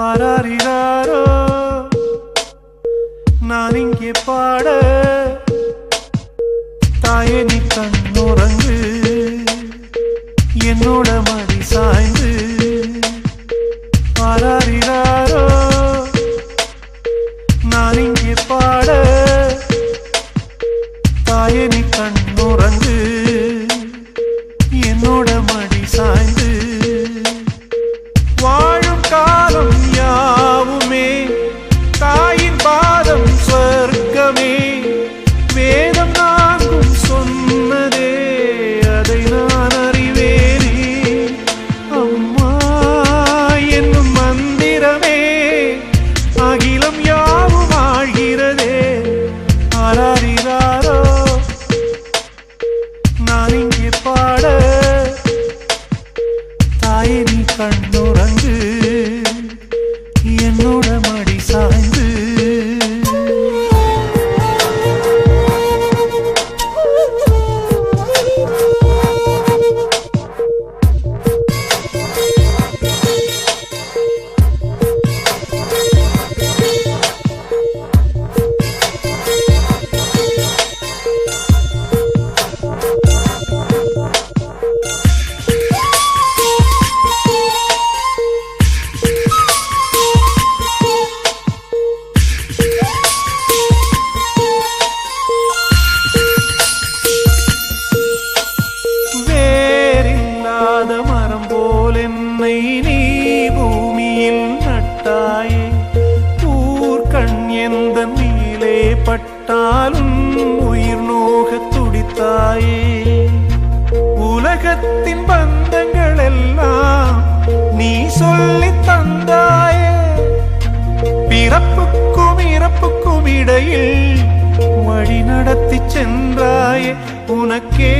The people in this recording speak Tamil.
ஆராரிராரோ நான் இங்கே பாட தாயே நீ கண்ணுறங்கு என்னோட மடி சாய்ந்து ஆராரிராரோ நான் இங்கே பாட தாயே நீ கண்ணுறங்கு என்னோட மடி சாய்ந்து வாழும் காலம் யாவுமே தாயின் பாதம் சொர்க்கமே வேதம் நான்கும் சொன்னதே அதை நான் அறிவேனே அம்மா என்னும் மந்திரமே அகிலம் யாவும் ஆழ்கிறதே ஆராரிராரோ நான் இங்கே பாட தாயே நீ கண்ணுறங்கு என்னோட மடி சாய்ந்து மரம் போல் என்னை நீ பூமியில் நட்டாயே ஊர்கண் எந்த நீலே பட்டாலும் உயிர் நோக துடித்தாயே உலகத்தின் பந்தங்கள் எல்லாம் நீ சொல்லி தந்தாயே பிறப்புக்கும் இறப்புக்கும் இடையில் வழி நடத்தி சென்றாயே உனக்கே